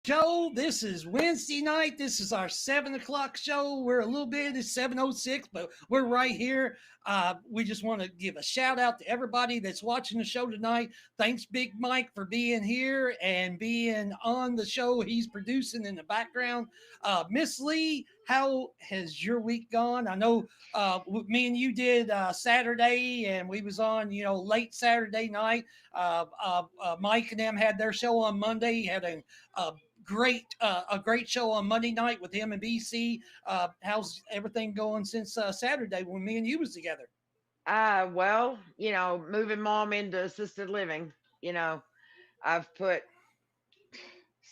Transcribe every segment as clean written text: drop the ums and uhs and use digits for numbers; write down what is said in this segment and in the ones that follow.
Show. This is Wednesday night. This is our 7 o'clock show. We're a little bit, it's 7:06, but we're right here. We just want to give a shout out to everybody that's watching the show tonight. Thanks, Big Mike, for being here and being on the show. He's producing in the background. Miss Leigh, how has your week gone? I know me and you did Saturday, and we was on, late Saturday night. Mike and them had their show on Monday. Had a great show on Monday night with him and BC. How's everything going since Saturday when me and you was together? Well, moving mom into assisted living, you know, I've put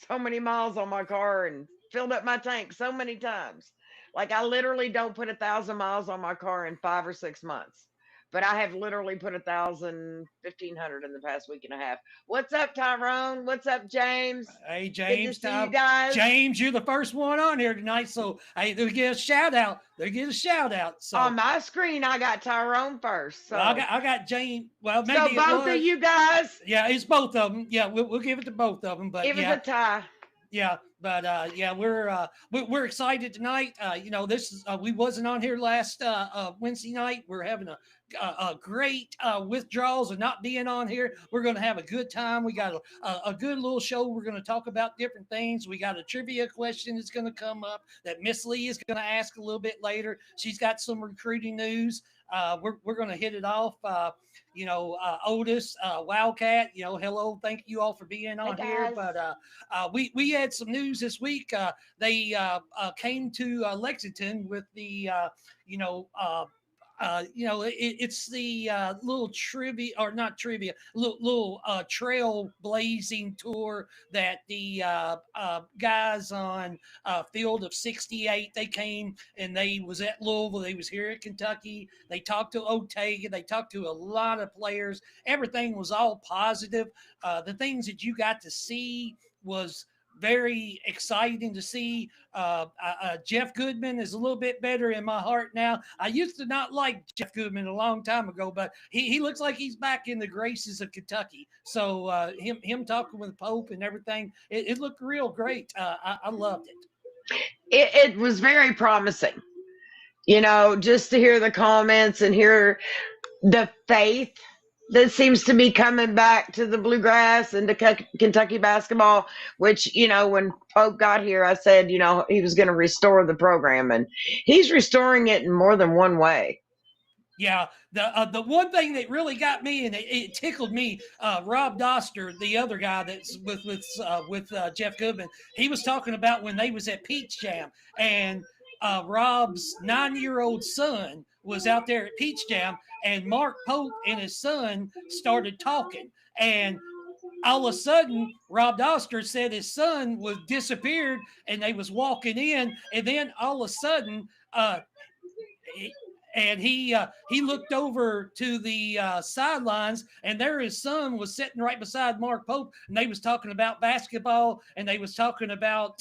so many miles on my car and filled up my tank so many times. Like I literally don't put 1,000 miles on my car in 5 or 6 months. But I have literally put 1,000, 1,500 in the past week and a half. What's up, Tyrone? What's up, James? Hey, Good to James, see you Tom, guys. James, you're the first one on here tonight, so hey, they get a shout out. They get a shout out. On So, my screen, I got Tyrone first. well, I So, got I got James. Well, so maybe it both of was. you guys, Yeah, it's both of them. Yeah, we'll give it to both of them. But it was a yeah, tie. yeah, we're excited tonight. This is we wasn't on here last Wednesday night. We're having a great withdrawals of not being on here. We're going to have a good time. We got a good little show. We're going to talk about different things. We got a trivia question that's going to come up that Miss Leigh is going to ask a little bit later. She's got some recruiting news. We're going to hit it off. Otis, Wildcat, hello. Thank you all for being Hey on here. guys. But we had some news this week. They came to Lexington with the, it's the little trivia or not trivia, little trail blazing tour that the guys on Field of 68 they came and they was at Louisville. They was here at Kentucky. They talked to Otega. They talked to a lot of players. Everything was all positive. The things that you got to see was very exciting to see. Jeff Goodman is a little bit better in my heart now. I used to not like Jeff Goodman a long time ago, but he looks like he's back in the graces of Kentucky. So him talking with Pope and everything, it looked real great. I loved it. It was very promising, just to hear the comments and hear the faith that seems to be coming back to the bluegrass and to Kentucky basketball, which, when Pope got here, I said, he was going to restore the program, and he's restoring it in more than one way. Yeah, the one thing that really got me and it tickled me, Rob Doster, the other guy that's with Jeff Goodman, he was talking about when they was at Peach Jam and Rob's 9-year-old son was out there at Peach Jam and Mark Pope and his son started talking and all of a sudden Rob Doster said his son was disappeared and they was walking in and then all of a sudden and he looked over to the sidelines, and there his son was sitting right beside Mark Pope, and they was talking about basketball, and they was talking about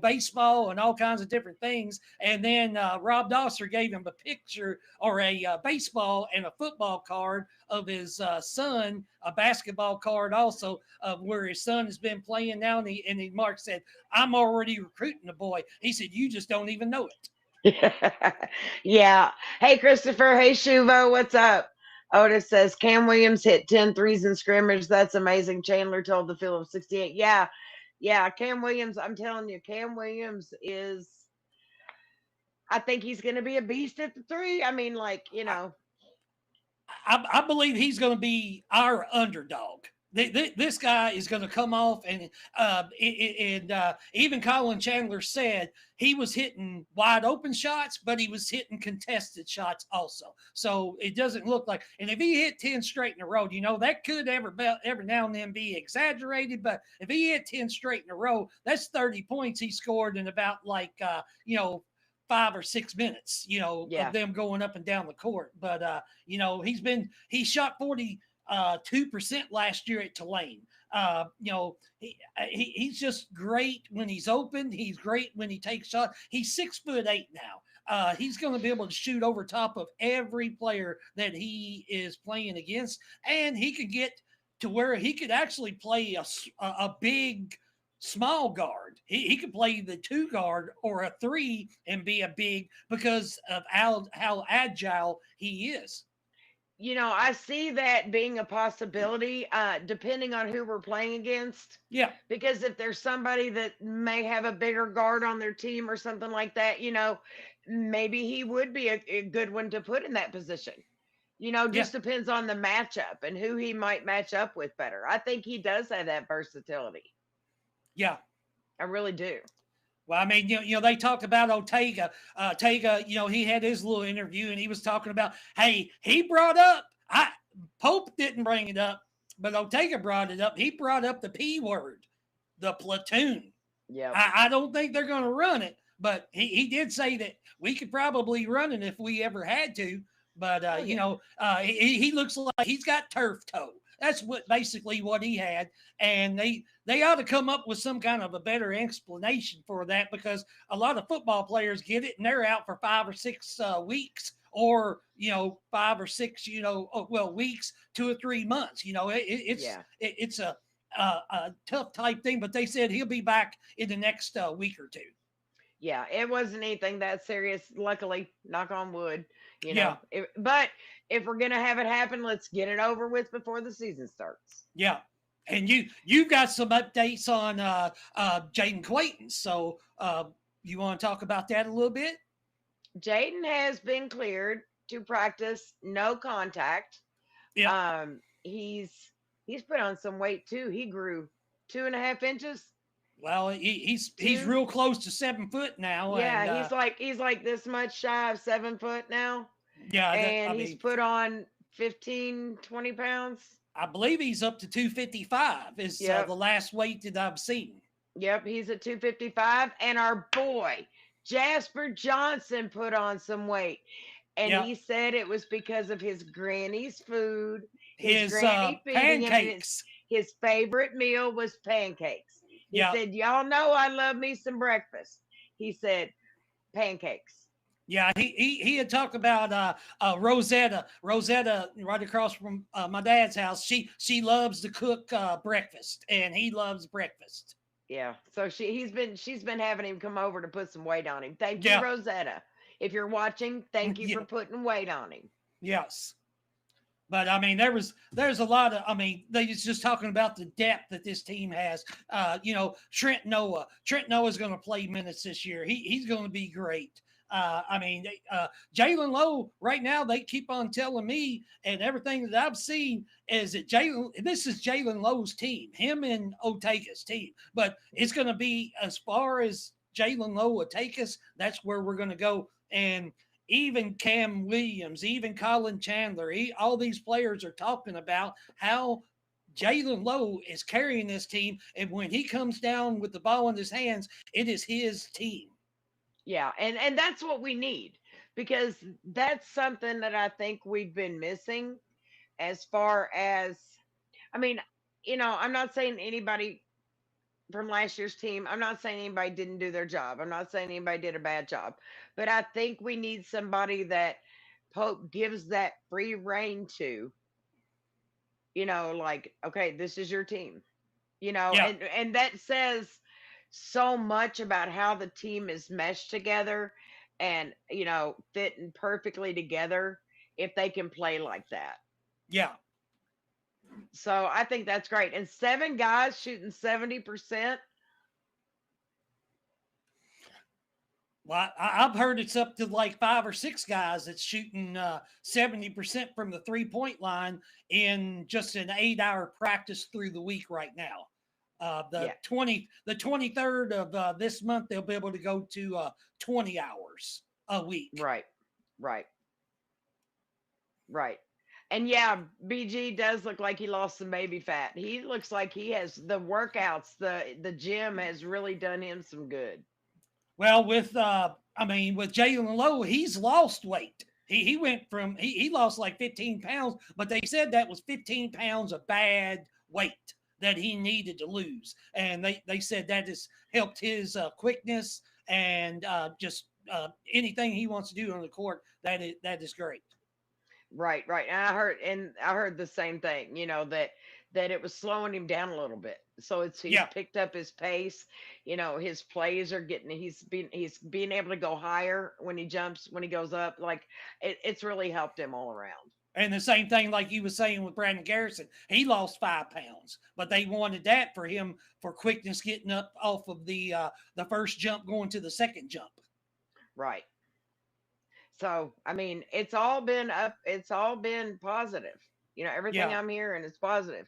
baseball and all kinds of different things. And then Rob Dosser gave him a picture or a baseball and a football card of his son, a basketball card also of where his son has been playing now. And Mark said, "I'm already recruiting the boy." He said, "You just don't even know it." Yeah. Hey, Christopher. Hey, Shuvo. What's up? Otis says Cam Williams hit 10 threes in scrimmage. That's amazing. Chandler told the field of 68. Yeah. Yeah. Cam Williams, I'm telling you, Cam Williams is, I think he's going to be a beast at the three. I mean, I believe he's going to be our underdog. This guy is going to come off, and even Colin Chandler said he was hitting wide open shots, but he was hitting contested shots also. So it doesn't look like. And if he hit 10 straight in a row, that could every now and then be exaggerated. But if he hit 10 straight in a row, that's 30 points he scored in about 5 or 6 minutes, yeah. of them going up and down the court. But he shot 42% last year at Tulane. He's just great when he's open. He's great when he takes shots. He's 6'8" now. He's going to be able to shoot over top of every player that he is playing against, and he could get to where he could actually play a big small guard. He could play the 2 guard or a 3 and be a big because of how agile he is. I see that being a possibility, depending on who we're playing against. Yeah, Because if there's somebody that may have a bigger guard on their team or something like that, maybe he would be a good one to put in that position. yeah, Just depends on the matchup and who he might match up with better. I think he does have that versatility. yeah. I really do. Well, I mean, they talked about Ortega. Ortega, he had his little interview and he was talking about, hey, he brought up, Pope didn't bring it up, but Ortega brought it up. He brought up the P word, the platoon. Yep. I don't think they're going to run it, but he did say that we could probably run it if we ever had to. But Oh, yeah. he looks like he's got turf toe. That's basically what he had, and they ought to come up with some kind of a better explanation for that because a lot of football players get it and they're out for 5 or 6 weeks, or 5 or 6 weeks, 2 or 3 months. Yeah. It's a tough type thing, but they said he'll be back in the next week or two. Yeah, it wasn't anything that serious. Luckily, knock on wood. Yeah, But if we're gonna have it happen, let's get it over with before the season starts. yeah. And you've got some updates on Jaden Clayton, so you want to talk about that a little bit? Jaden has been cleared to practice, no contact. Yeah. He's put on some weight too. He grew 2.5 inches. Well, he's Two. real close to 7 foot now, Yeah, and he's like this much shy of 7 foot now, yeah, and I he's mean, put on 15, 20 pounds. I believe he's up to 255 is Yep. the last weight that I've seen. Yep, he's at 255. And our boy, Jasper Johnson, put on some weight. And Yeah, he said it was because of his granny's food, his his granny feeding him, and pancakes. his favorite meal was pancakes. He Yeah, said, y'all know I love me some breakfast. He said, pancakes. yeah. He had talked about Rosetta. Rosetta, right across from my dad's house. She loves to cook breakfast, and he loves breakfast. Yeah. So she's been having him come over to put some weight on him. Thank you, Yeah, Rosetta. If you're watching, thank you yeah, for putting weight on him. yes. But I mean, there's a lot of. I mean, they was just talking about the depth that this team has. Trent Noah. Trent Noah's going to play minutes this year. He's going to be great. I mean, Jalen Lowe. Right now, they keep on telling me, and everything that I've seen is that Jalen. This is Jalen Lowe's team. Him and Otega's team. But it's going to be as far as Jalen Lowe will take us. That's where we're going to go. And even Cam Williams, even Colin Chandler, all these players are talking about how Jalen Lowe is carrying this team. And when he comes down with the ball in his hands, it is his team. Yeah, and that's what we need, because that's something that I think we've been missing as far as, I mean, I'm not saying anybody from last year's team, I'm not saying anybody didn't do their job. I'm not saying anybody did a bad job. But I think we need somebody that Pope gives that free reign to, like, okay, this is your team. Yeah, And that says so much about how the team is meshed together and fitting perfectly together if they can play like that. yeah. So I think that's great. And 7 guys shooting 70%. Well, I've heard it's up to like 5 or 6 guys that's shooting 70% from the 3 point line in just an 8 hour practice through the week right now. Yeah. The 23rd of this month, they'll be able to go to 20 hours a week. Right. Right. Right. And yeah, BG does look like he lost some baby fat. He looks like he has the workouts, the gym has really done him some good. Well, with with Jalen Lowe, he's lost weight. He went from he lost like 15 pounds, but they said that was 15 pounds of bad weight that he needed to lose, and they said that has helped his quickness and just anything he wants to do on the court. That is great. Right, right. And I heard the same thing, that that it was slowing him down a little bit. So he's Yeah. picked up his pace. His plays are getting he's being able to go higher when he jumps, when he goes up. Like it's really helped him all around. And the same thing, like you were saying with Brandon Garrison, he lost 5 pounds, but they wanted that for him for quickness, getting up off of the first jump, going to the second jump. Right. So I mean, it's all been up. It's all been positive. Everything Yeah, I'm hearing is positive.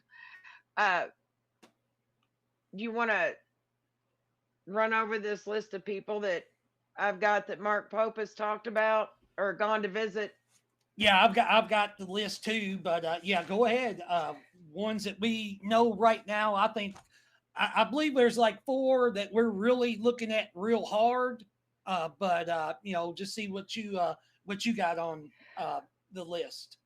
Uh, do you want to run over this list of people that I've got that Mark Pope has talked about or gone to visit? yeah, I've got the list too, but yeah, go ahead. Ones that we know right now, I think I believe there's like 4 that we're really looking at real hard. But just see what you got on the list.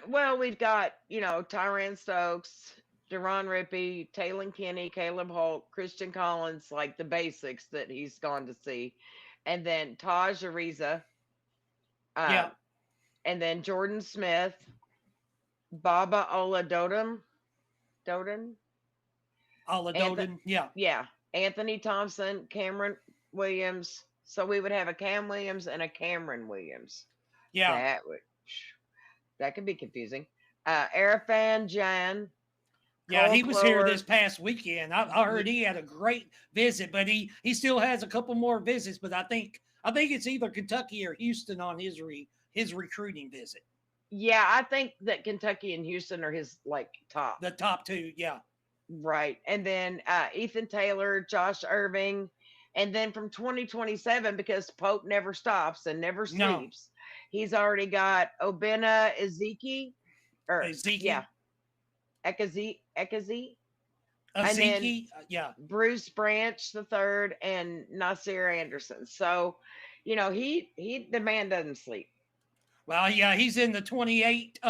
Well, we've got, Tyran Stokes, Deron Rippey, Taylor Kinney, Caleb Holt, Christian Collins, like the basics that he's gone to see. And then Taj Ariza, Yeah, um, and then Jordan Smith, Baba Ola Doden, Anthony, Aladoden. Yeah, yeah, Anthony Thompson, Cameron Williams. So we would have a Cam Williams and a Cameron Williams. yeah. That would that could be confusing. Arafan Jan, Yeah, Cole he was here this Clower. past weekend. I heard he had a great visit, but he still has a couple more visits. But I think it's either Kentucky or Houston on his recruiting visit. Yeah, I think that Kentucky and Houston are his like top. The top 2, yeah, Right. And then Ethan Taylor, Josh Irving. And then from 2027, because Pope never stops and never no, sleeps, he's already got Obina Ezeki, or yeah, Zeke, Ekazi. And then Zeke, yeah. Bruce Branch the third and Nasir Anderson. So, the man doesn't sleep. Well, yeah, he's in the 28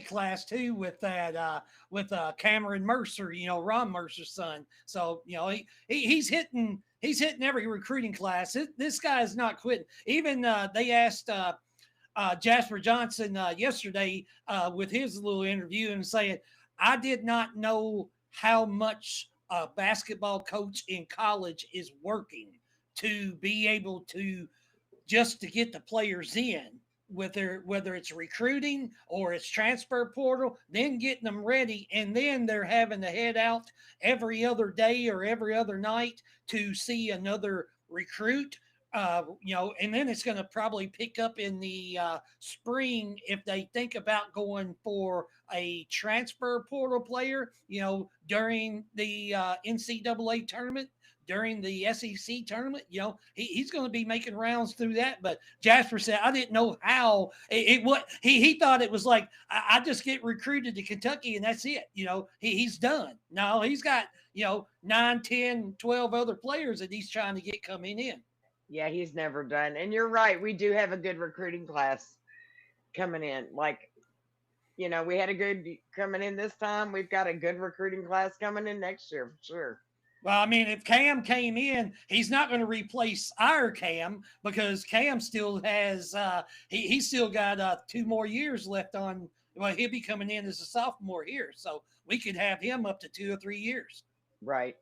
class too with that with Cameron Mercer, Ron Mercer's son. So, he's hitting every recruiting class. This guy is not quitting. Even they asked Jasper Johnson yesterday with his little interview and saying, I did not know how much a basketball coach in college is working to be able to just to get the players in, whether it's recruiting or it's transfer portal, then getting them ready, and then they're having to head out every other day or every other night to see another recruit. And then it's going to probably pick up in the spring if they think about going for a transfer portal player, during the NCAA tournament, during the SEC tournament. He's going to be making rounds through that. But Jasper said, I didn't know how what he thought it was like. I just get recruited to Kentucky and that's it. He's done. No, he's got 9, 10, 12 other players that he's trying to get coming in. Yeah, he's never done. And you're right. We do have a good recruiting class coming in. Like, we had a good coming in this time. We've got a good recruiting class coming in next year for sure. Well, I mean, if Cam came in, he's not going to replace our Cam because Cam still has he's still got 2 more years left on. Well, he'll be coming in as a sophomore here, so we could have him up to 2 or 3 years. Right.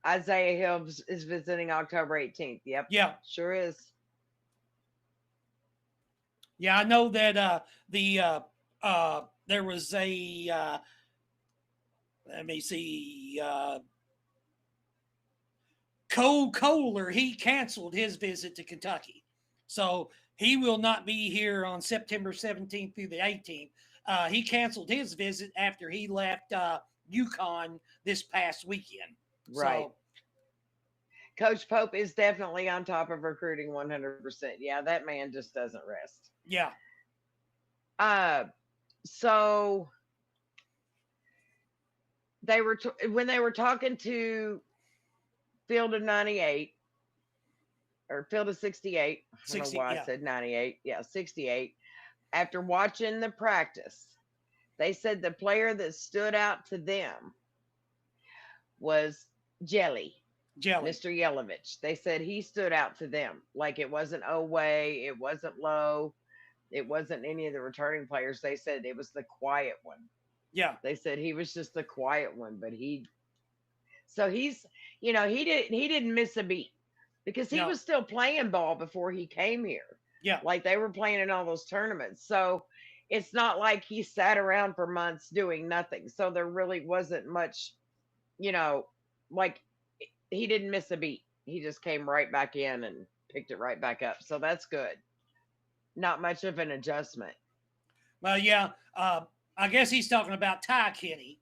Isaiah Hill is visiting October 18th. Yep. Yeah, Sure is. yeah, I know that there was a let me see. Cole Kohler, he canceled his visit to Kentucky. So he will not be here on September 17th through the 18th. He canceled his visit after he left UConn this past weekend. Right. So, Coach Pope is definitely on top of recruiting 100%. Yeah, that man just doesn't rest. yeah. So when they were talking to Field of 98 or Field of 68. I don't 60, know why yeah. I said 98. Yeah, 68. After watching the practice, they said the player that stood out to them was Jelly. Mr. Yelovich. They said he stood out to them. Like it wasn't Oway, it wasn't Lowe, it wasn't any of the returning players. They said it was the quiet one. Yeah. They said he was just the quiet one, but so he's, he didn't miss a beat because he No. was still playing ball before he came here. Yeah. Like they were playing in all those tournaments. So it's not like he sat around for months doing nothing. So there really wasn't much, you know, like he didn't miss a beat. He just came right back in and picked it right back up. So that's good. Not much of an adjustment. Well, yeah. I guess he's talking about Ty Kenny,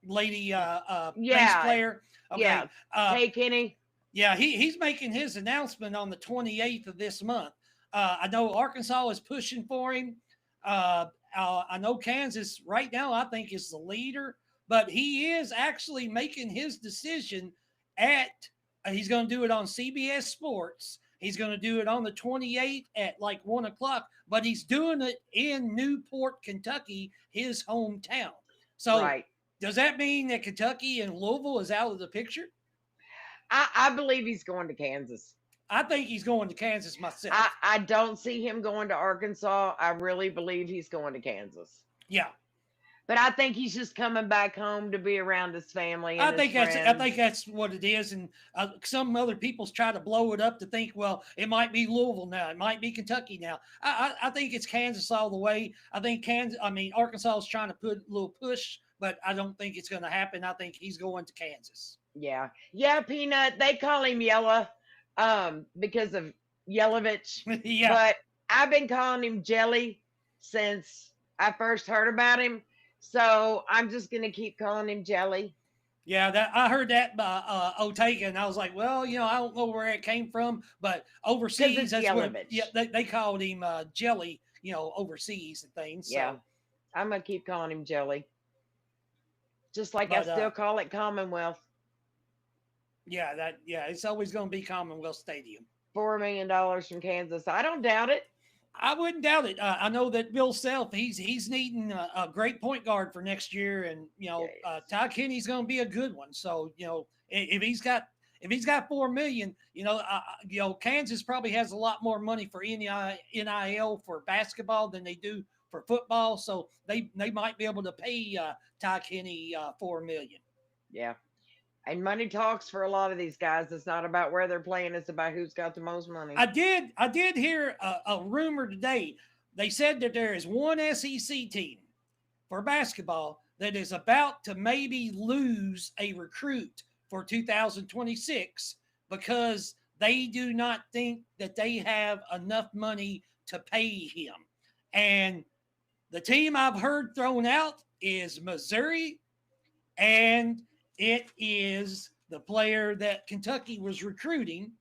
lady bass Yeah, player. Okay. yeah. Hey, Kenny. Yeah, he's making his announcement on the 28th of this month. I know Arkansas is pushing for him. I know Kansas right now, I think, is the leader, but he is actually making his decision at, he's going to do it on CBS Sports. He's going to do it on the 28th at like 1 o'clock, but he's doing it in Newport, Kentucky, his hometown. So Right. does that mean that Kentucky and Louisville is out of the picture? I believe he's going to Kansas. I think he's going to Kansas myself. I don't see him going to Arkansas. I really believe he's going to Kansas. Yeah, But I think he's just coming back home to be around his family and I his think friends. that's what it is. And some other people's try to blow it up to think, well, it might be Louisville now, it might be Kentucky now. I think it's Kansas all the way. I think Kansas. I mean, Arkansas is trying to put a little push, but I don't think it's going to happen. I think he's going to Kansas. Yeah. Yeah, Peanut. They call him Yella because of Yelovich. Yeah. But I've been calling him Jelly since I first heard about him. So I'm just gonna keep calling him Jelly. Yeah, that I heard that by Otega, and I was like, well, I don't know where it came from, but Because overseas, it's that's what. Yeah, Yelovich. they called him Jelly, overseas and things. Yeah. So, I'm gonna keep calling him Jelly. Just like I but still call it Commonwealth. yeah, it's always going to be Commonwealth Stadium. $4 million from Kansas. I don't doubt it. I wouldn't doubt it. I know that Bill Self, he's needing a great point guard for next year, and Yeah, Ty Kenny's going to be a good one. So if he's got 4 million, Kansas probably has a lot more money for NIL for basketball than they do for football. So they might be able to pay Ty Kenny 4 million. yeah. And money talks for a lot of these guys. It's not about where they're playing; it's about who's got the most money. I did hear a rumor today. They said that there is one SEC team for basketball that is about to maybe lose a recruit for 2026 because they do not think that they have enough money to pay him. And the team I've heard thrown out is Missouri, and it is the player that Kentucky was recruiting,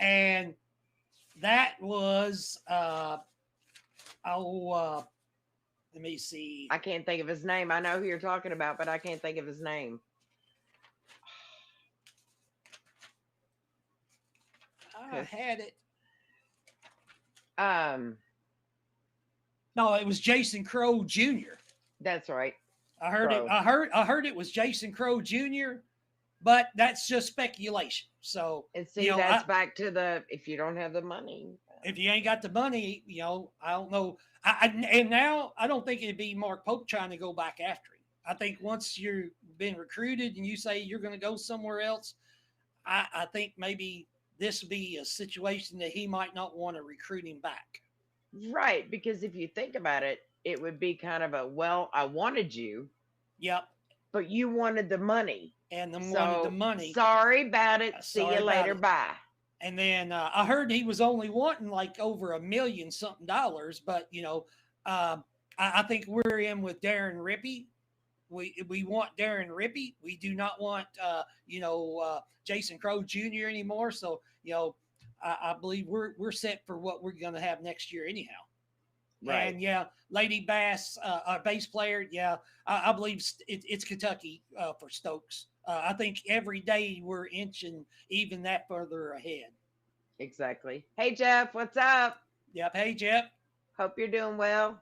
and that was let me see. I can't think of his name. I know who you're talking about, but I can't think of his name. I had it. Um, No, it was Jason Crow Jr. that's right. I heard it. Crow. I heard it was Jason Crow Jr., but that's just speculation. So And see, that's back to the if you don't have the money. if you ain't got the money, I don't know. And now I don't think it'd be Mark Pope trying to go back after him. I think once you've been recruited and you say you're going to go somewhere else, I think maybe this would be a situation that he might not want to recruit him back. Right, because if you think about it, it would be kind of a well, I wanted you, Yep. but you wanted the money. And then So wanted the money. sorry about it. See Sorry you about later. it. Bye. And then I heard he was only wanting like over $1 million something, but I think we're in with Darren Rippey. We want Darren Rippey. We do not want Jason Crow Jr. anymore. So I believe we're set for what we're going to have next year anyhow. Right. And yeah, Lady Bass, our bass player. Yeah, I believe it's Kentucky for Stokes. I think every day we're inching even that further ahead. Exactly. Hey Jeff, what's up? Yep. Hey, Jeff. Hope you're doing well.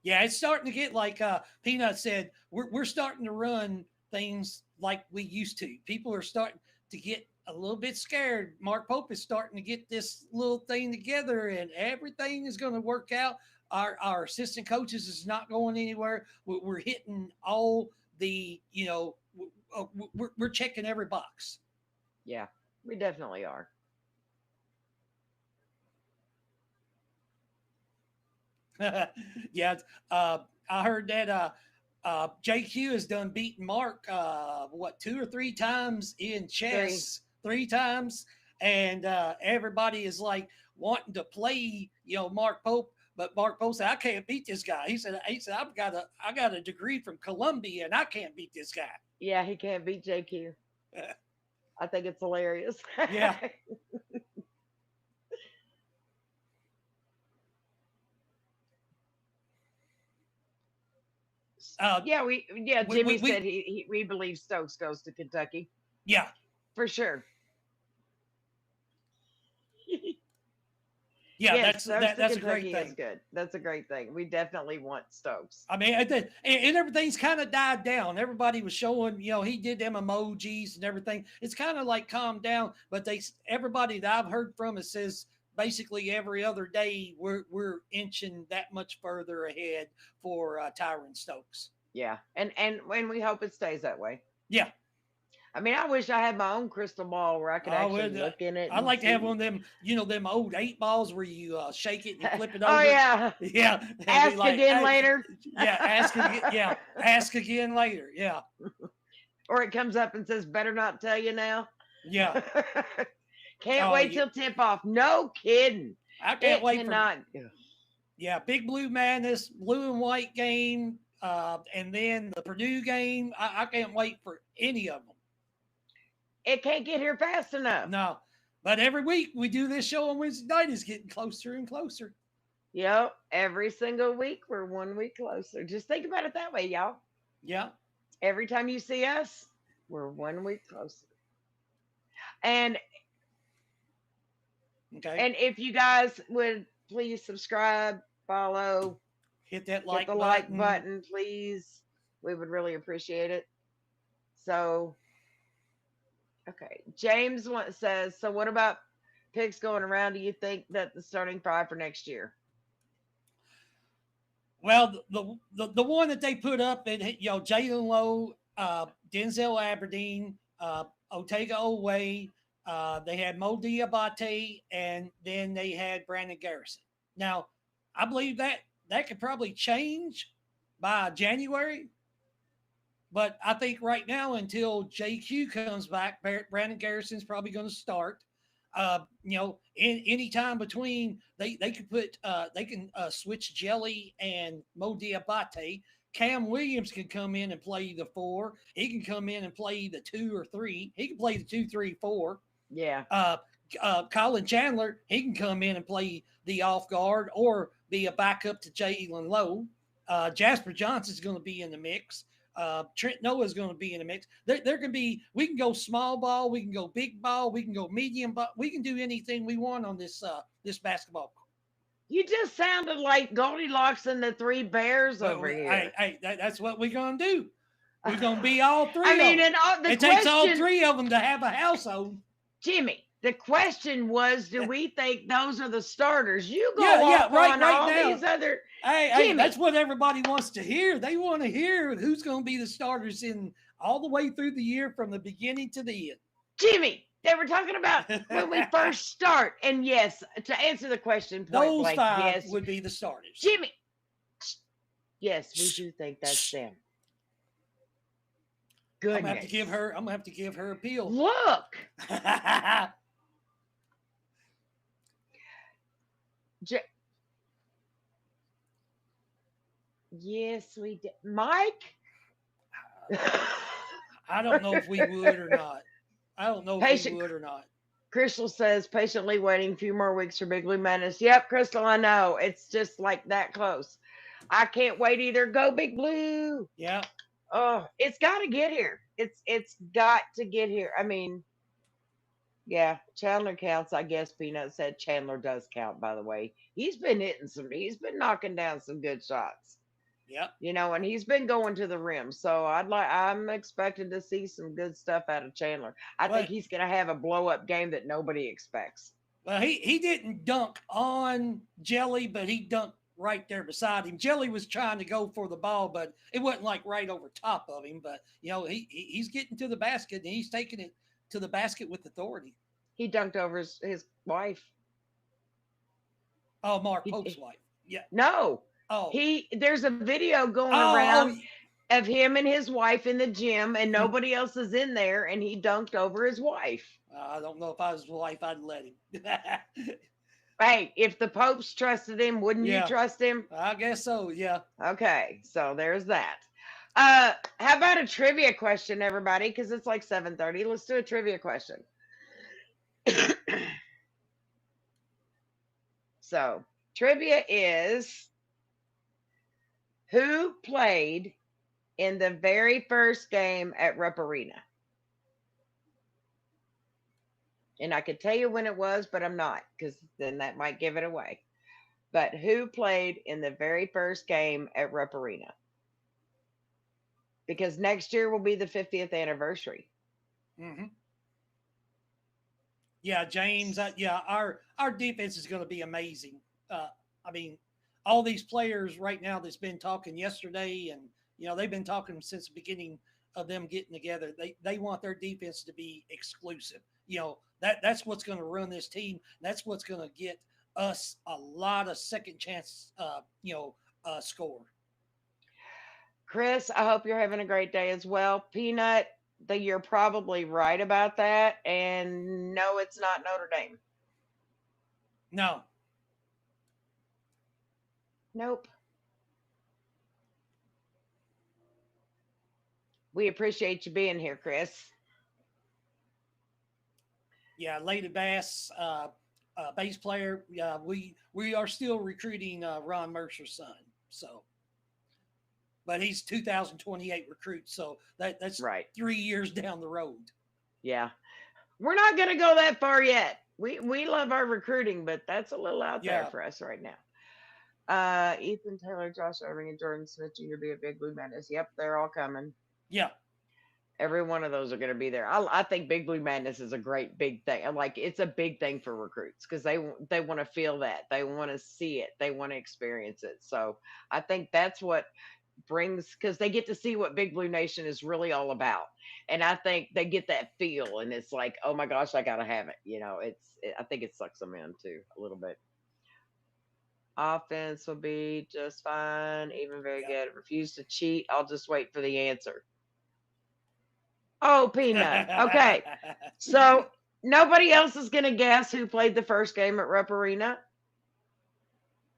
Yeah, it's starting to get like Peanut said. We're starting to run things like we used to. People are starting to get a little bit scared. Mark Pope is starting to get this little thing together, and everything is going to work out our assistant coaches is not going anywhere. We're hitting all the, we're checking every box. Yeah, we definitely are. Yeah, I heard that JQ has done beaten Mark what 2 or 3 times in Three. chess, 3 times, and everybody is like wanting to play, Mark Pope. But Mark Pope said, "I can't beat this guy." He said, I got a degree from Columbia, and I can't beat this guy." Yeah, he can't beat JQ. I think it's hilarious. Yeah. Yeah, We Jimmy said we believe Stokes goes to Kentucky yeah. for sure. Yeah, Yes, Stokes to that's a great Kentucky is thing. good. That's a great thing. We definitely want Stokes. I mean, and everything's kind of died down. Everybody was showing, he did them emojis and everything. It's kind of like calmed down, but everybody that I've heard from it says basically every other day we're inching that much further ahead for Tyron Stokes. Yeah, and when we hope it stays that way. Yeah, I mean, I wish I had my own crystal ball where I could I actually would. look in it I'd and like to have see. one of them, them old 8 balls where you shake it and you flip it Oh over. yeah. Yeah, and be Ask like, again later. yeah, ask again. Yeah, ask again later. Yeah, Or it comes up and says, "Better not tell you now." yeah. Can't Oh, wait yeah. till tip off. No kidding. I can't It wait for. cannot. Yeah, Big Blue Madness, blue and white game, and then the Purdue game. I can't wait for any of them. It can't get here fast enough. No, but every week we do this show on Wednesday night is getting closer and closer. Yep. Every single week, we're 1 week closer. Just think about it that way, y'all. Yeah. Every time you see us, we're 1 week closer. And Okay. and if you guys would please subscribe, follow, Hit that hit like the like button. button, please. We would really appreciate it. So, okay. James says, so what about picks going around? Do you think that the starting five for next year? Well, the one that they put up, and Jalen Lowe, Denzel Aberdeen, Otega Oway, they had Mo Diabate, and then they had Brandon Garrison. Now, I believe that could probably change by January, but I think right now until JQ comes back, Brandon Garrison's probably going to start. In any time between, they could put they can switch Jelly and Mo Diabate. Cam Williams can come in and play the 4. He can come in and play the 2 or 3. He can play the 2, 3, 4. Yeah. Colin Chandler, he can come in and play the off guard or be a backup to Jalen Lowe. Jasper Johnson's going to be in the mix. Trent Noah is going to be in the mix. There can be, we can go small ball, we can go big ball, we can go medium ball, we can do anything we want on this basketball. You just sounded like Goldilocks and the Three Bears over here. That's what we're going to do. We're going to be all three. I mean, of them. It takes all 3 of them to have a household. Jimmy, the question was, do we think those are the starters? You go right on now. All these other. Hey, that's what everybody wants to hear. They want to hear who's going to be the starters in all the way through the year from the beginning to the end. Jimmy, they were talking about when we first start. And yes, to answer the question, those blank, 5 yes, would be the starters. Jimmy, yes, we do think that's them. Goodness. I'm gonna have to give her a peel. Look. Yes, we did. Mike? I don't know if we would or not. I don't know if we would or not. Crystal says, patiently waiting a few more weeks for Big Blue Madness. Yep, Crystal, I know. It's just like that close. I can't wait either. Go Big Blue. Yeah. Oh, it's got to get here. It's got to get here. I mean, yeah, Chandler counts. I guess Peanut said Chandler does count, by the way. He's been knocking down some good shots. Yeah. And he's been going to the rim. So I'm expecting to see some good stuff out of Chandler. I think he's going to have a blow up game that nobody expects. Well, he didn't dunk on Jelly, but he dunked right there beside him. Jelly was trying to go for the ball, but it wasn't like right over top of him. But he's getting to the basket and he's taking it to the basket with authority. He dunked over his wife. Oh, Mark Pope's wife. Yeah. No. Oh. There's a video going around of him and his wife in the gym, and nobody else is in there, and he dunked over his wife. I don't know if I was his wife, I'd let him. Hey, if the Popes trusted him, wouldn't you trust him? I guess so, yeah. Okay, so there's that. How about a trivia question, everybody? Because it's like 7:30. Let's do a trivia question. So, trivia is, who played in the very first game at Rupp Arena? And I could tell you when it was, but I'm not, because then that might give it away. But who played in the very first game at Rupp Arena? Because next year will be the 50th anniversary. Mm-hmm. Yeah, James. Our defense is going to be amazing. I mean, all these players right now that's been talking yesterday, and they've been talking since the beginning of them getting together. They want their defense to be exclusive. That's what's going to run this team. That's what's going to get us a lot of second chance. Score. Chris, I hope you're having a great day as well. Peanut, you're probably right about that. And no, it's not Notre Dame. No. Nope. We appreciate you being here, Chris. Yeah, Leigh Bass, bass player. Yeah, we are still recruiting Ron Mercer's son. So, but he's 2028 recruit, so that's right 3 years down the road. Yeah, we're not going to go that far yet. We love our recruiting, but that's a little out there for us right now. Ethan Taylor, Josh Irving, and Jordan Smith Jr. be a Big Blue Madness. Yep, they're all coming. Yeah. Every one of those are going to be there. I think Big Blue Madness is a great big thing. Like, it's a big thing for recruits because they want to feel that. They want to see it. They want to experience it. So I think that's what brings, because they get to see what Big Blue Nation is really all about. And I think they get that feel, and it's like, oh my gosh, I got to have it. I think it sucks them in too a little bit. Offense will be just fine, even very good. Refuse to cheat. I'll just wait for the answer. Oh, Peanut. Okay. So nobody else is going to guess who played the first game at Rupp Arena?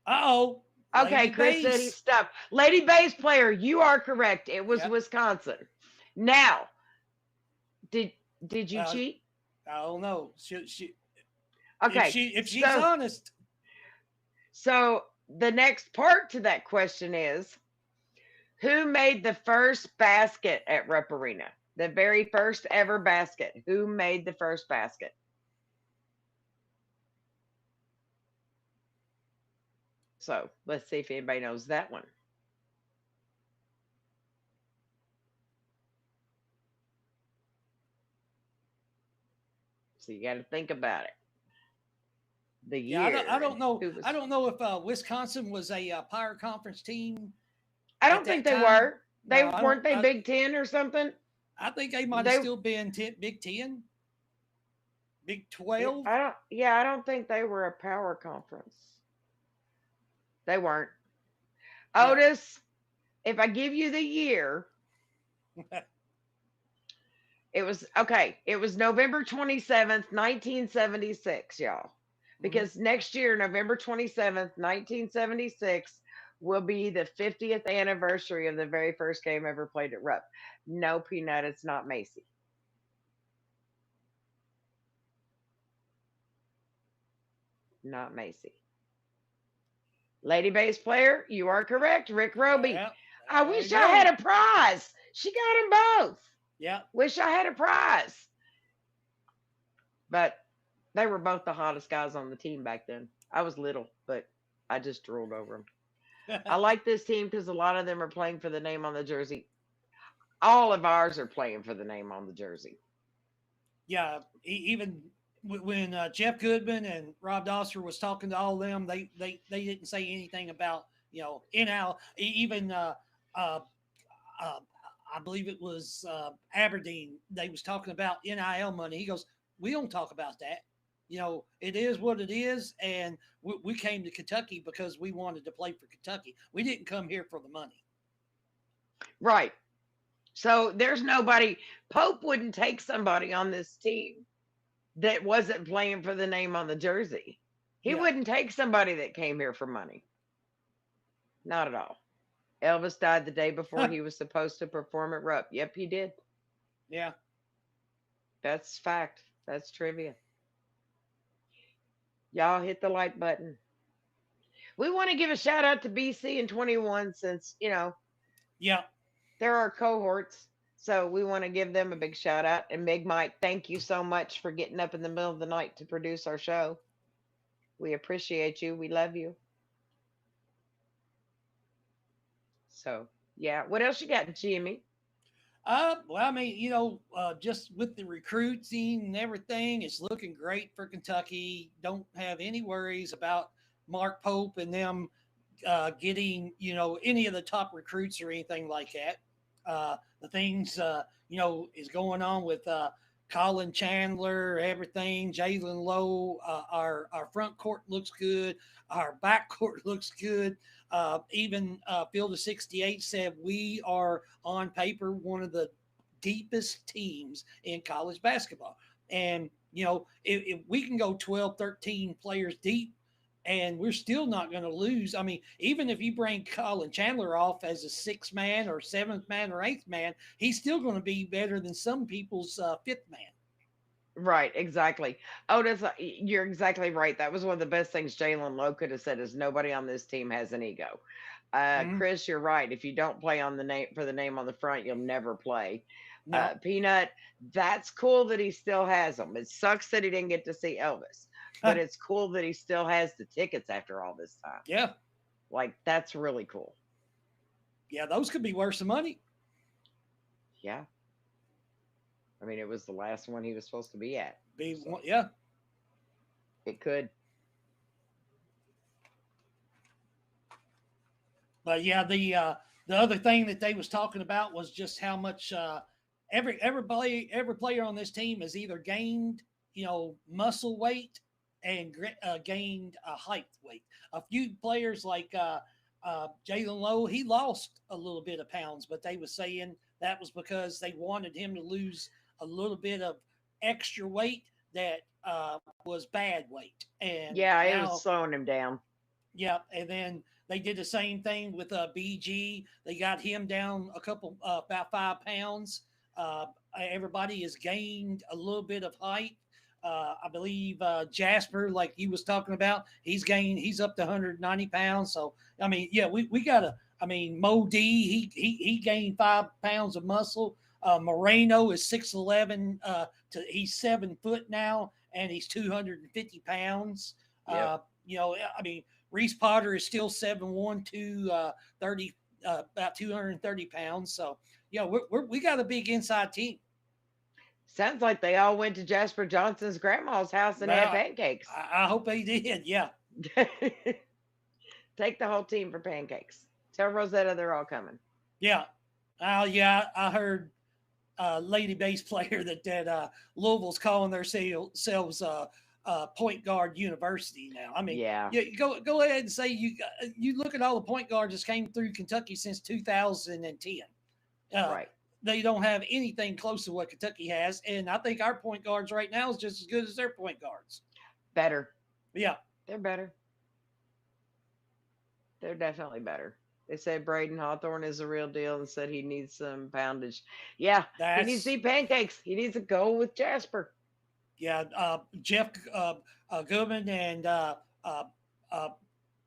Uh-oh. Okay, Lady Chris said he stopped. Lady Bass player, you are correct. It was Wisconsin. Now, did you cheat? I don't know. She okay. If she's honest. So the next part to that question is, who made the first basket at Rupp Arena? The very first ever basket. Who made the first basket? So let's see if anybody knows that one. So you got to think about it. The year. I don't know. I don't know if Wisconsin was a Power Conference team. I don't think they were. They weren't they Big Ten or something. I think they might have still been Big 10, Big 12. I don't think they were a power conference. They weren't. Yeah. Otis, if I give you the year, it was November 27th, 1976, y'all. Because next year, November 27th, 1976, will be the 50th anniversary of the very first game ever played at Rupp. No, Peanut, it's not Macy. Not Macy. Lady Bass player, you are correct. Rick Roby. I wish I had a prize. She got them both. Yeah. Wish I had a prize. But they were both the hottest guys on the team back then. I was little, but I just drooled over them. I like this team because a lot of them are playing for the name on the jersey. All of ours are playing for the name on the jersey. Yeah, even when Jeff Goodman and Rob Dosser was talking to all of them, they didn't say anything about NIL, even uh, uh, I believe it was Aberdeen. They was talking about NIL money. He goes, "We don't talk about that. It is what it is, and we came to Kentucky because we wanted to play for Kentucky. We didn't come here for the money." Right. So there's nobody. Pope wouldn't take somebody on this team that wasn't playing for the name on the jersey. He Yeah, wouldn't take somebody that came here for money. Not at all. Elvis died the day before he was supposed to perform at Rupp. Yep, he did. yeah. That's fact. That's trivia. Y'all hit the like button. We want to give a shout out to BC and 21 since, Yeah. they're our cohorts. So we want to give them a big shout out. And Big Mike, thank you so much for getting up in the middle of the night to produce our show. We appreciate you. We love you. So, yeah. What else you got, Jimmy? Well, I mean, just with the recruiting and everything, it's looking great for Kentucky. Don't have any worries about Mark Pope and them getting, any of the top recruits or anything like that. The things, is going on with Colin Chandler, everything, Jalen Lowe. Our front court looks good. Our back court looks good. Even Field of 68 said we are on paper one of the deepest teams in college basketball. And, if we can go 12, 13 players deep, and we're still not going to lose. I mean, even if you bring Colin Chandler off as a sixth man or seventh man or eighth man, he's still going to be better than some people's fifth man. Right, exactly. Oh, you're exactly right. That was one of the best things Jalen Lowe could have said is nobody on this team has an ego. Mm-hmm. Chris, you're right. If you don't play on the name for the name on the front, you'll never play. No. Peanut, that's cool that he still has them. It sucks that he didn't get to see Elvis, but it's cool that he still has the tickets after all this time. Yeah. Like, that's really cool. Yeah, those could be worth some money. Yeah. I mean, it was the last one he was supposed to be at. So Yeah. it could. But yeah, the other thing that they was talking about was just how much every player on this team has either gained muscle weight and gained a height weight. A few players like Jalen Lowe, he lost a little bit of pounds, but they was saying that was because they wanted him to lose a little bit of extra weight that was bad weight. And Yeah, it was now, slowing him down. yeah, and then they did the same thing with BG. They got him down a couple, about 5 pounds. Everybody has gained a little bit of height. I believe Jasper, like you was talking about, he's up to 190 pounds. So I mean, yeah, we gotta. I mean, Mo D, he gained 5 pounds of muscle. Moreno is 6'11". He's 7 foot now, and he's 250 pounds. Yep. I mean, Reese Potter is still 7'1", 230, about 230 pounds. So yeah, we got a big inside team. Sounds like they all went to Jasper Johnson's grandma's house and had Well, pancakes. I hope they did. Yeah. Take the whole team for pancakes. Tell Rosetta they're all coming. Yeah. Yeah. I heard lady bass player that Louisville's calling themselves point guard university now. I mean, Yeah. Go ahead and say you look at all the point guards that came through Kentucky since 2010. Right. They don't have anything close to what Kentucky has, and I think our point guards right now is just as good as their point guards. Better. Yeah. They're better. They're definitely better. They said Braden Hawthorne is the real deal and said he needs some poundage. Yeah, he needs to eat pancakes. He needs to go with Jasper. Yeah, Jeff Goodman and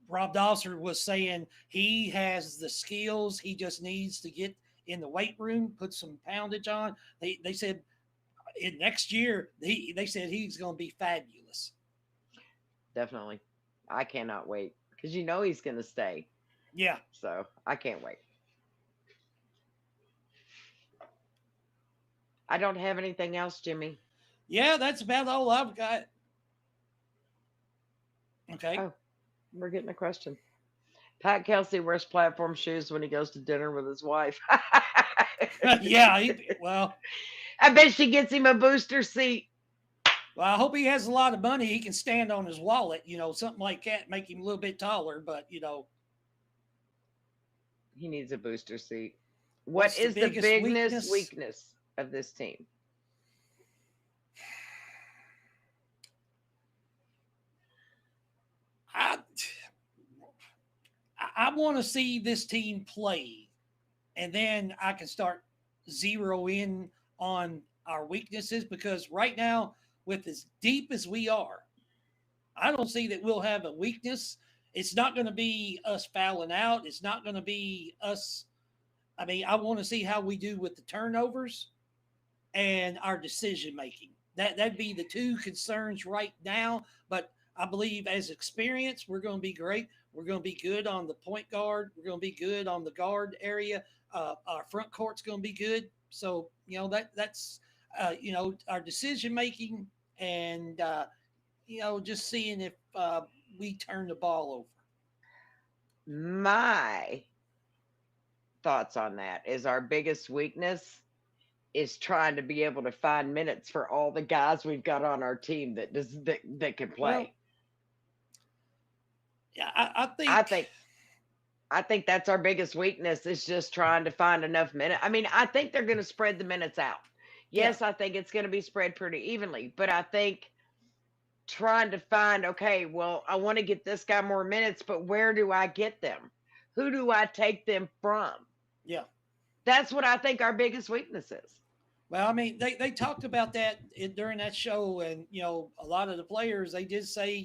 Rob Dawser was saying he has the skills. He just needs to get in the weight room, put some poundage on. They said next year they said he's going to be fabulous. Definitely. I cannot wait because he's going to stay. Yeah. So I can't wait. I don't have anything else, Jimmy. Yeah, that's about all I've got. Okay. Oh, we're getting a question. Pat Kelsey wears platform shoes when he goes to dinner with his wife. Yeah, well, I bet she gets him a booster seat. well, I hope he has a lot of money. He can stand on his wallet, something like that, make him a little bit taller. But He needs a booster seat. What what's the is the biggest bigness weakness? weakness of this team? I I want to see this team play, and then I can start zero in on our weaknesses because right now, with as deep as we are, I don't see that we'll have a weakness. It's not going to be us fouling out. It's not going to be us. I mean, I want to see how we do with the turnovers and our decision making. That'd be the two concerns right now. But I believe as experience, we're going to be great. We're going to be good on the point guard. We're going to be good on the guard area. Our front court's going to be good. So that's our decision making and just seeing if we turn the ball over. My thoughts on that is our biggest weakness is trying to be able to find minutes for all the guys we've got on our team that can Well, play. yeah, I I think think I think that's our biggest weakness is just trying to find enough minutes. I mean, I think they're going to spread the minutes out. yeah. Yes, I think it's going to be spread pretty evenly, but I think trying to find, okay, well, I want to get this guy more minutes, but where do I get them? Who do I take them from? Yeah. That's what I think our biggest weakness is. Well, I mean, they talked about that during that show, and a lot of the players they did say,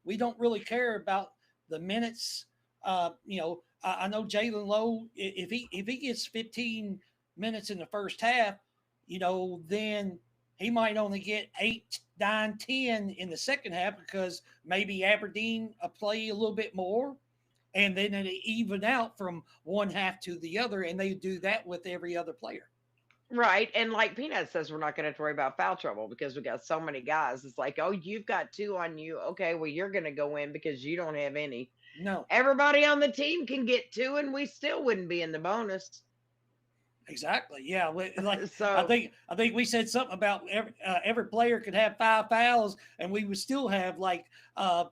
we don't really care about the minutes. I know Jalen Lowe, if he gets 15 minutes in the first half, then he might only get 8, 9, 10 in the second half because maybe Aberdeen play a little bit more, and then it even out from one half to the other, and they do that with every other player. Right. And like Peanut says, we're not going to have to worry about foul trouble because we got so many guys. It's like, oh, you've got two on you. Okay, well, you're going to go in because you don't have any. No, Everybody on the team can get two, and we still wouldn't be in the bonus. exactly. Yeah, like I So, think I think we said something about every player could have 5 fouls, and we would still have like 4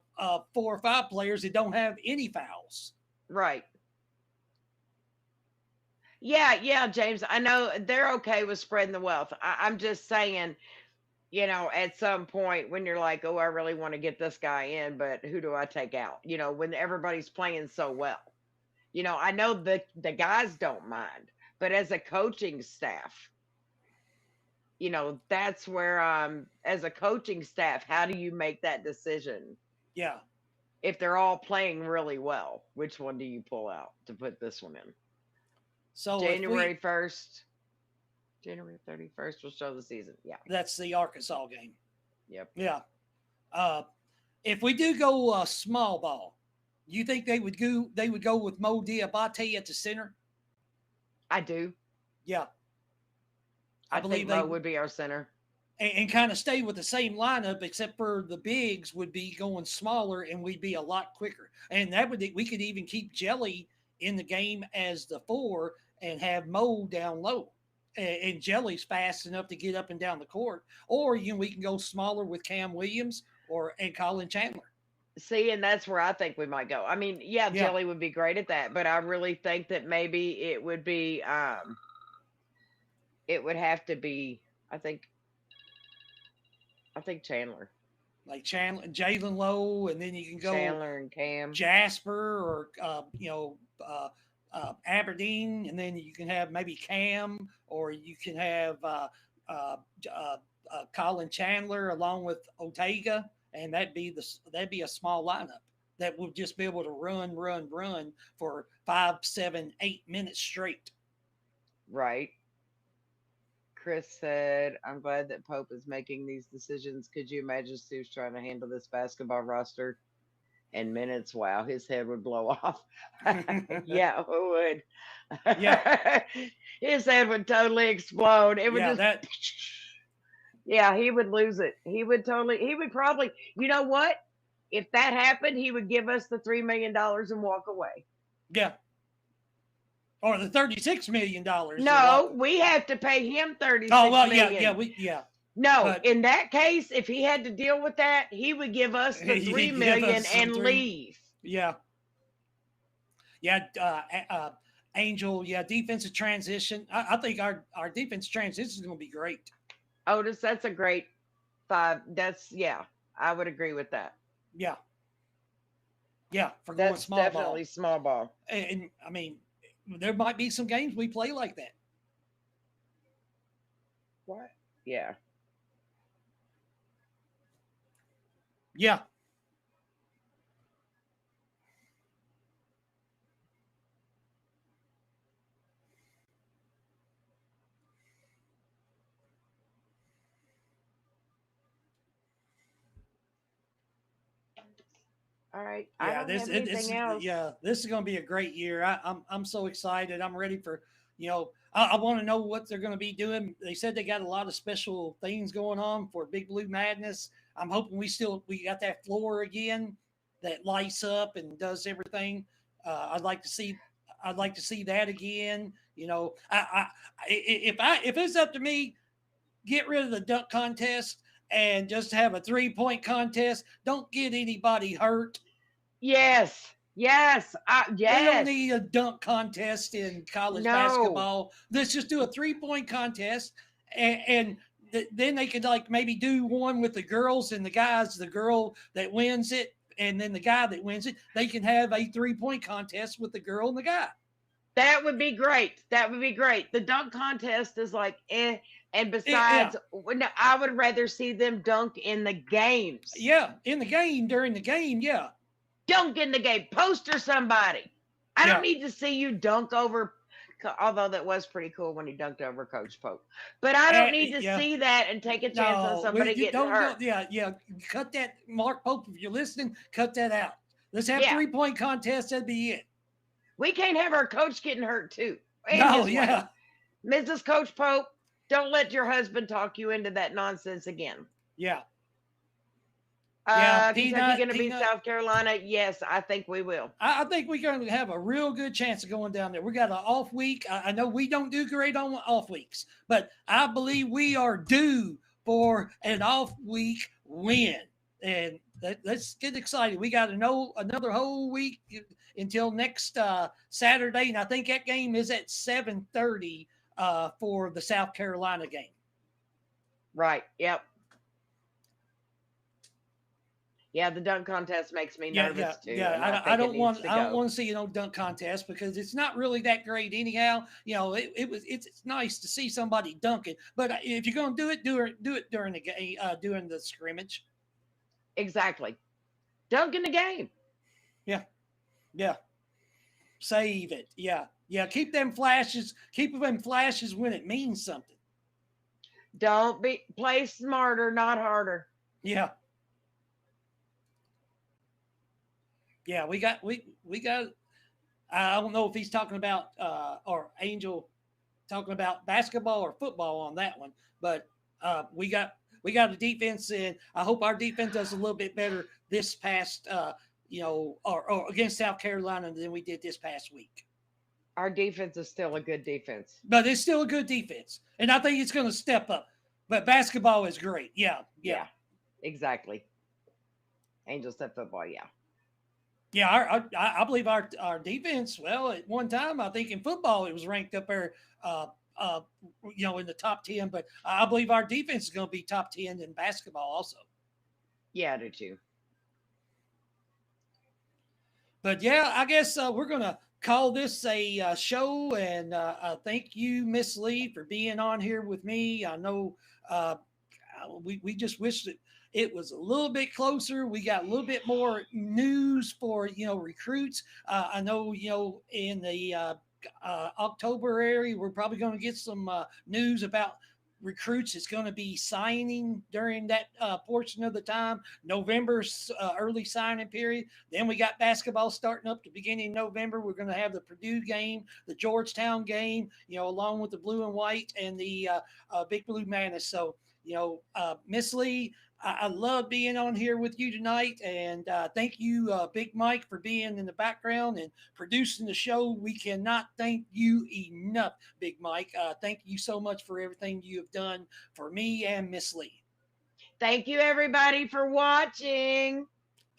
or 5 players that don't have any fouls. right. Yeah, yeah, James. I know they're okay with spreading the wealth. I'm just saying, at some point when you're like, oh, I really want to get this guy in, but who do I take out? When everybody's playing so well. I know the guys don't mind, but as a coaching staff, that's where as a coaching staff, how do you make that decision? Yeah. If they're all playing really well, which one do you pull out to put this one in? So if January we 1st, January 31st will show the season. Yeah. that's the Arkansas game. Yep. Yeah. Uh, if we do go small ball, you think they would go with Mo Diabate at the center? I do. Yeah, I I think believe they Mo would be our center. and kind of stay with the same lineup, except for the bigs would be going smaller, and we'd be a lot quicker. And that would we could even keep Jelly in the game as the 4 and have Mo down low. And Jelly's fast enough to get up and down the court, or we can go smaller with Cam Williams and Colin Chandler. See, and that's where I think we might go. I mean, yeah, Yeah, Jelly would be great at that, but I really think that maybe it would have to be I think I think Chandler. like Chandler, Jalen Lowe, and then you can go Chandler and Cam. Jasper or Aberdeen, and then you can have maybe Cam, or you can have uh, uh, Colin Chandler along with Ortega, and that'd be a small lineup that would just be able to run, run, run for 5, 7, 8 minutes straight. Right. Chris said, I'm glad that Pope is making these decisions. Could you imagine Stu's trying to handle this basketball roster in minutes? Wow, his head would blow off. Yeah, it Yeah, would. His head would totally explode. It would yeah, just, yeah, he would lose it. He would probably, you know what? if that happened, he would give us the $3 million and walk away. Yeah. Or the $36 million. No, we have to pay him 36 Oh well, million. No, But in that case, if he had to deal with that, he would give us the he 3 could give million us some and leave. Yeah. Angel. Yeah, defensive transition. I think our defensive transition is going to be great. Otis, that's a great 5. That's I would agree with that. Yeah. Yeah, for going That's small definitely ball. small ball. And I mean, there might be some games we play like that. What? Yeah. Yeah. All right. I Yeah, don't have anything else. this is going to be a great year. I'm so excited. I'm ready for, I want to know what they're going to be doing. They said they got a lot of special things going on for Big Blue Madness. I'm hoping we got that floor again that lights up and does everything. I'd like to see that again. If it's up to me, get rid of the dunk contest and just have a 3-point contest. Don't get anybody hurt. Yes. Yes. Yes. We don't need a dunk contest in college basketball. Let's just do a 3-point contest, and then they could maybe do one with the girls and the guys. The girl that wins it, and then the guy that wins it, they can have a 3-point contest with the girl and the guy. That would be great. The dunk contest is and besides, I would rather see them dunk in the games. Yeah, in the game, during the game, yeah. Dunk in the game. Poster somebody. I don't need to see you dunk over, although that was pretty cool when he dunked over Coach Pope. But I don't need to see that and take a chance on somebody getting hurt. Cut that, Mark Pope, if you're listening, cut that out. Let's have 3-point contest. That'd be it. We can't have our coach getting hurt too. Mrs. Coach Pope, don't let your husband talk you into that nonsense again. Yeah. Kentucky going to beat South Carolina? Yes, I think we will. I think we're going to have a real good chance of going down there. We got an off week. I know we don't do great on off weeks, but I believe we are due for an off week win. And let's get excited. We got another whole week until next Saturday, and I think that game is at 7:30 for the South Carolina game. Right. Yep. Yeah, the dunk contest makes me nervous too. Yeah, I don't want to see dunk contest because it's not really that great anyhow. It's nice to see somebody dunking, but if you're going to do it during the game, during the scrimmage. Exactly. Dunk in the game. Yeah. Save it. Yeah. Keep them flashes. Keep them flashes when it means something. Don't play smarter, not harder. Yeah. Yeah, we got. I don't know if he's talking about or Angel talking about basketball or football on that one, but we got a defense, and I hope our defense does a little bit better this past, or against South Carolina than we did this past week. Our defense is still a good defense, but it's still a good defense, and I think it's going to step up. But basketball is great. Yeah, exactly. Angels said football, Yeah, I believe our defense. Well, at one time, I think in football it was ranked up there, in the top 10. But I believe our defense is going to be top 10 in basketball also. Yeah, I do too. But yeah, I guess we're going to call this a show, and thank you, Miss Leigh, for being on here with me. I know we just wish that it was a little bit closer. We got a little bit more news for, recruits. I know, in the October area, we're probably going to get some news about recruits is going to be signing during that portion of the time. November's early signing period. Then we got basketball starting up the beginning of November. We're going to have the Purdue game, the Georgetown game, along with the blue and white and the Big Blue Madness. So, Miss Leigh, I love being on here with you tonight, and thank you, Big Mike, for being in the background and producing the show. We cannot thank you enough, Big Mike. Thank you so much for everything you have done for me and Miss Leigh. Thank you, everybody, for watching.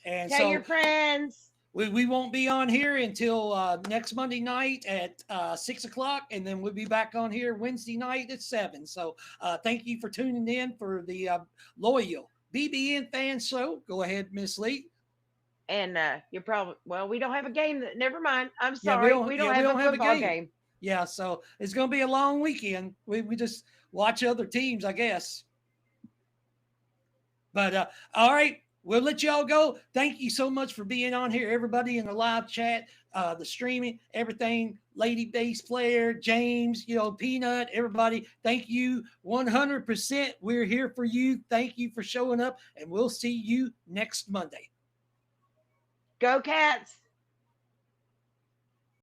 And Tell your so friends. we won't be on here until next Monday night at 6 o'clock, and then we'll be back on here Wednesday night at 7. So thank you for tuning in for the loyal BBN fan show. Go ahead, Miss Leigh. And you're probably, well, we don't have a game. Never mind. I'm Yeah, sorry. We don't we have a don't have a football game. game. Yeah, so it's going to be a long weekend. We just watch other teams, I guess. But all right, we'll let y'all go. Thank you so much for being on here, everybody in the live chat, the streaming, everything. Lady bass player, James, Peanut, everybody. Thank you 100%. We're here for you. Thank you for showing up, and we'll see you next Monday. Go Cats.